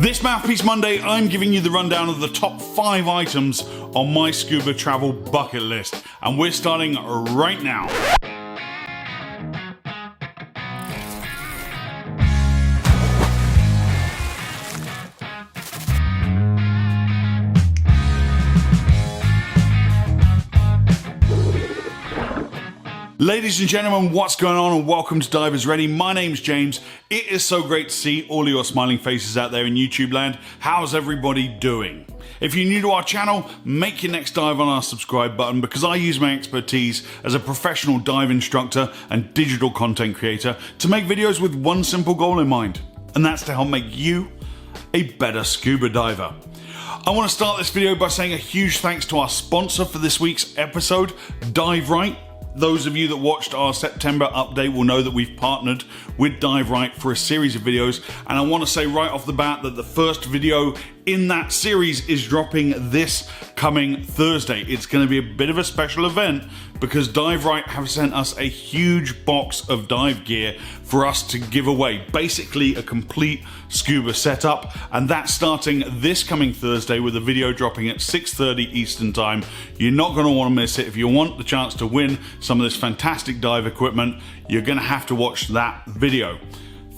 This Mouthpiece Monday, I'm giving you the rundown of the top 5 items on my scuba travel bucket list, and we're starting right now. Ladies and gentlemen, what's going on, and welcome to Divers Ready. My name's James. It is so great to see all of your smiling faces out there in YouTube land. How's everybody doing? If you're new to our channel, make your next dive on our subscribe button, because I use my expertise as a professional dive instructor and digital content creator to make videos with one simple goal in mind, and that's to help make you a better scuba diver. I want to start this video by saying a huge thanks to our sponsor for this week's episode, Rite. Those of you that watched our September update will know that we've partnered with Rite for a series of videos, and I want to say right off the bat that the first video in that series is dropping this coming Thursday. It's going to be a bit of a special event because Rite have sent us a huge box of dive gear for us to give away. Basically a complete scuba setup, and that's starting this coming Thursday with a video dropping at 6:30 Eastern time. You're not going to want to miss it. If you want the chance to win some of this fantastic dive equipment, you're going to have to watch that video.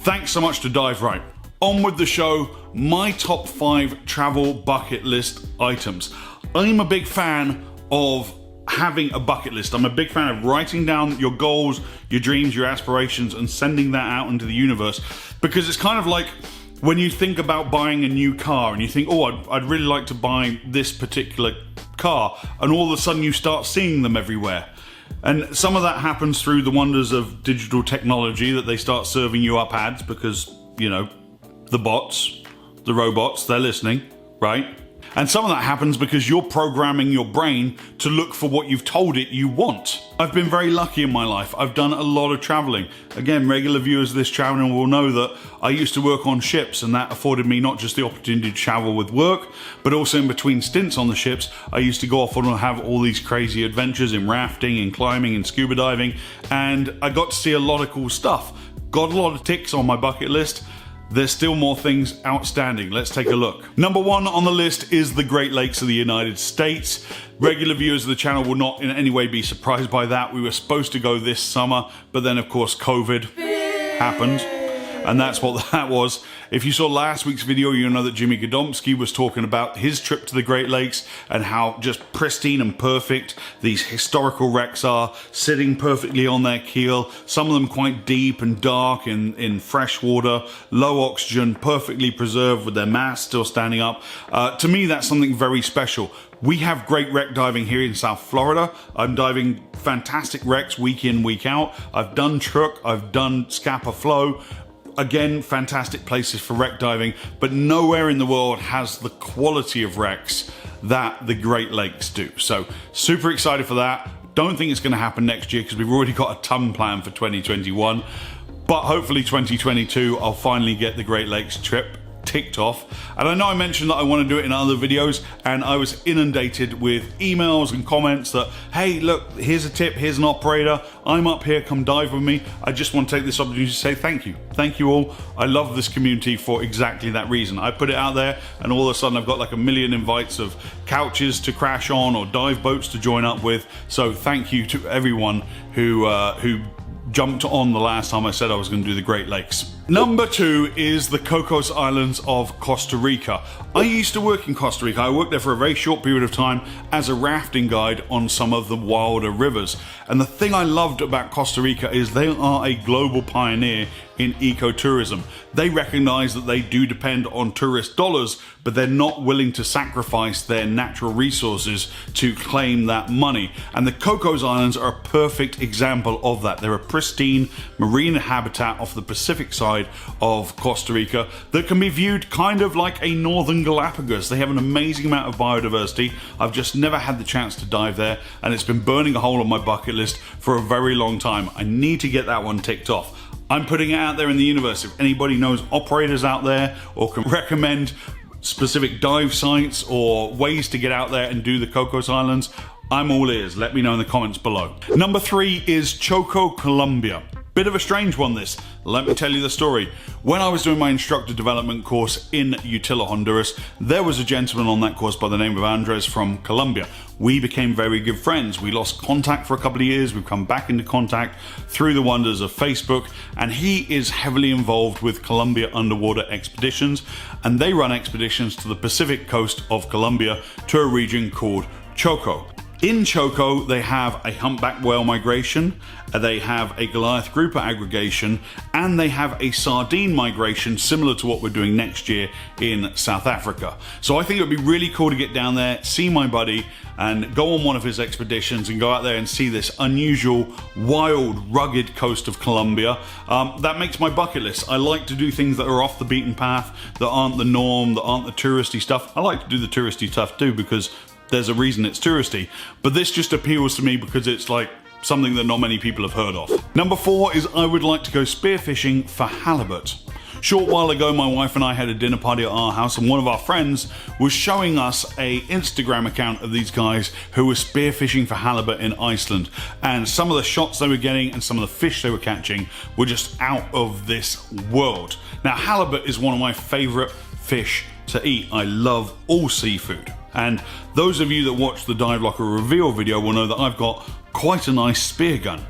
Thanks so much to Rite. On with the show, my top 5 travel bucket list items. I'm a big fan of having a bucket list. I'm a big fan of writing down your goals, your dreams, your aspirations, and sending that out into the universe, because it's kind of like when you think about buying a new car and you think, oh, I'd really like to buy this particular car, and all of a sudden you start seeing them everywhere. And some of that happens through the wonders of digital technology, that they start serving you up ads because, you know, the bots, the robots, they're listening, right? And some of that happens because you're programming your brain to look for what you've told it you want. I've been very lucky in my life. I've done a lot of traveling. Again, regular viewers of this channel will know that I used to work on ships, and that afforded me not just the opportunity to travel with work, but also in between stints on the ships, I used to go off and have all these crazy adventures in rafting and climbing and scuba diving, and I got to see a lot of cool stuff. Got a lot of ticks on my bucket list. There's still more things outstanding. Let's take a look. Number 1 on the list is the Great Lakes of the United States. Regular viewers of the channel will not in any way be surprised by that. We were supposed to go this summer, but then of course COVID happened, and that's what that was. If you saw last week's video, you know that Jimmy Godomsky was talking about his trip to the Great Lakes and how just pristine and perfect these historical wrecks are, sitting perfectly on their keel, some of them quite deep and dark in fresh water, low oxygen, perfectly preserved with their masts still standing up. To me, that's something very special. We have great wreck diving here in South Florida. I'm diving fantastic wrecks week in, week out. I've done Truck, I've done Scapa Flow. Again, fantastic places for wreck diving, but nowhere in the world has the quality of wrecks that the Great Lakes do. So super excited for that. Don't think it's going to happen next year because we've already got a ton planned for 2021, but hopefully 2022 I'll finally get the Great Lakes trip ticked off. And I know I mentioned that I want to do it in other videos, and I was inundated with emails and comments that, hey, look, here's a tip, here's an operator, I'm up here, come dive with me. I just want to take this opportunity to say thank you. Thank you all. I love this community for exactly that reason. I put it out there, and all of a sudden I've got like a million invites of couches to crash on or dive boats to join up with. So thank you to everyone who jumped on the last time I said I was going to do the Great Lakes. Number 2 is the Cocos Islands of Costa Rica. I used to work in Costa Rica. I worked there for a very short period of time as a rafting guide on some of the wilder rivers. And the thing I loved about Costa Rica is they are a global pioneer in ecotourism. They recognize that they do depend on tourist dollars, but they're not willing to sacrifice their natural resources to claim that money. And the Cocos Islands are a perfect example of that. They're a pristine marine habitat off the Pacific side of Costa Rica that can be viewed kind of like a northern Galapagos. They have an amazing amount of biodiversity. I've just never had the chance to dive there, and it's been burning a hole on my bucket list for a very long time. I need to get that one ticked off. I'm putting it out there in the universe. If anybody knows operators out there or can recommend specific dive sites or ways to get out there and do the Cocos Islands, I'm all ears. Let me know in the comments below. Number 3 is Choco, Colombia. Bit of a strange one this, let me tell you the story. When I was doing my instructor development course in Utila, Honduras, there was a gentleman on that course by the name of Andres from Colombia. We became very good friends. We lost contact for a couple of years, we've come back into contact through the wonders of Facebook, and he is heavily involved with Colombia Underwater Expeditions, and they run expeditions to the Pacific coast of Colombia to a region called Choco. In Choco, they have a humpback whale migration, they have a Goliath grouper aggregation, and they have a sardine migration similar to what we're doing next year in South Africa. So I think it would be really cool to get down there, see my buddy, and go on one of his expeditions and go out there and see this unusual, wild, rugged coast of Colombia. That makes my bucket list. I like to do things that are off the beaten path, that aren't the norm, that aren't the touristy stuff. I like to do the touristy stuff too because there's a reason it's touristy, but this just appeals to me because it's like something that not many people have heard of. Number 4 is I would like to go spearfishing for halibut. Short while ago, my wife and I had a dinner party at our house, and one of our friends was showing us a Instagram account of these guys who were spearfishing for halibut in Iceland, and some of the shots they were getting and some of the fish they were catching were just out of this world. Now, halibut is one of my favorite fish to eat. I love all seafood. And those of you that watch the Dive Locker reveal video will know that I've got quite a nice spear gun.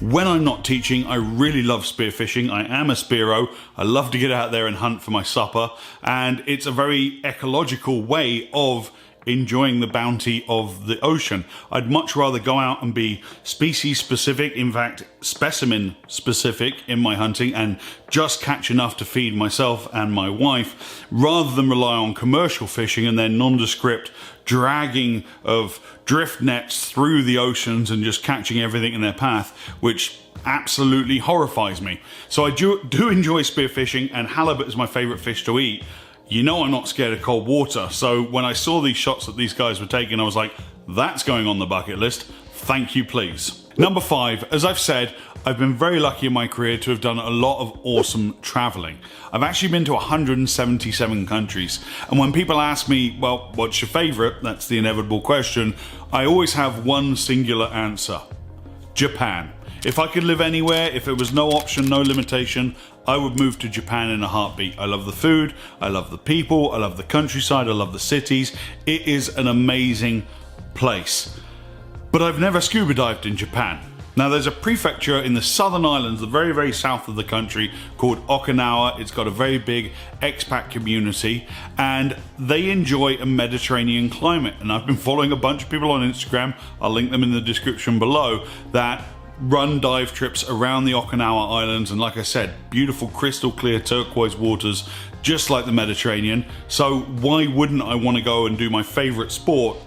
When I'm not teaching, I really love spearfishing. I am a spearo. I love to get out there and hunt for my supper, and it's a very ecological way of enjoying the bounty of the ocean. I'd much rather go out and be species specific, in fact specimen specific in my hunting, and just catch enough to feed myself and my wife, rather than rely on commercial fishing and then nondescript dragging of drift nets through the oceans and just catching everything in their path, which absolutely horrifies me. So I do enjoy spearfishing, and halibut is my favorite fish to eat. You know I'm not scared of cold water, so when I saw these shots that these guys were taking, I was like, that's going on the bucket list. Thank you, please. Number 5, as I've said, I've been very lucky in my career to have done a lot of awesome traveling. I've actually been to 177 countries, and when people ask me, well, what's your favorite? That's the inevitable question. I always have one singular answer: Japan. If I could live anywhere, if it was no option, no limitation, I would move to Japan in a heartbeat. I love the food, I love the people, I love the countryside, I love the cities. It is an amazing place. But I've never scuba dived in Japan. Now, there's a prefecture in the southern islands, the very, very south of the country, called Okinawa. It's got a very big expat community, and they enjoy a Mediterranean climate. And I've been following a bunch of people on Instagram, I'll link them in the description below, that run dive trips around the Okinawa Islands, and like I said, beautiful crystal clear turquoise waters, just like the Mediterranean. So why wouldn't I want to go and do my favorite sport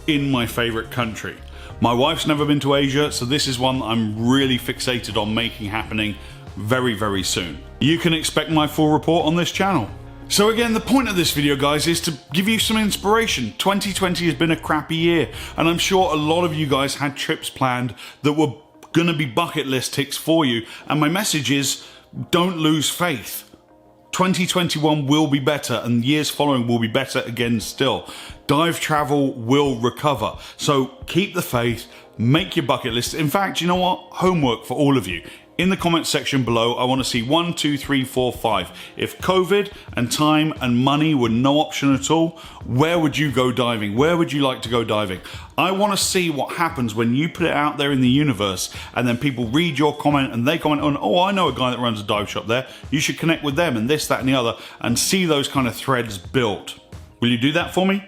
in my favorite country? My wife's never been to Asia, so this is one I'm really fixated on making happening very, very soon. You can expect my full report on this channel. So again, the point of this video, guys, is to give you some inspiration. 2020 has been a crappy year, and I'm sure a lot of you guys had trips planned that were going to be bucket list ticks for you, and my message is don't lose faith. 2021 will be better, and years following will be better again still. Dive travel will recover, so keep the faith, make your bucket list. In fact, you know what? Homework for all of you. In the comments section below, I want to see 1, 2, 3, 4, 5. If COVID and time and money were no option at all, where would you go diving? Where would you like to go diving? I want to see what happens when you put it out there in the universe, and then people read your comment and they comment on, oh, I know a guy that runs a dive shop there. You should connect with them, and this, that, and the other, and see those kind of threads built. Will you do that for me?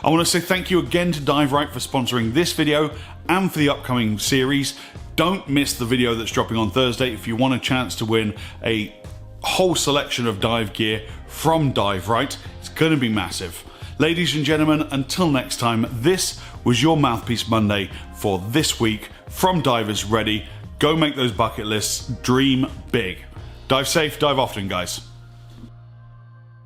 I want to say thank you again to Rite for sponsoring this video and for the upcoming series. Don't miss the video that's dropping on Thursday if you want a chance to win a whole selection of dive gear from Rite. It's going to be massive. Ladies and gentlemen, until next time, this was your Mouthpiece Monday for this week from Divers Ready. Go make those bucket lists, dream big. Dive safe, dive often, guys.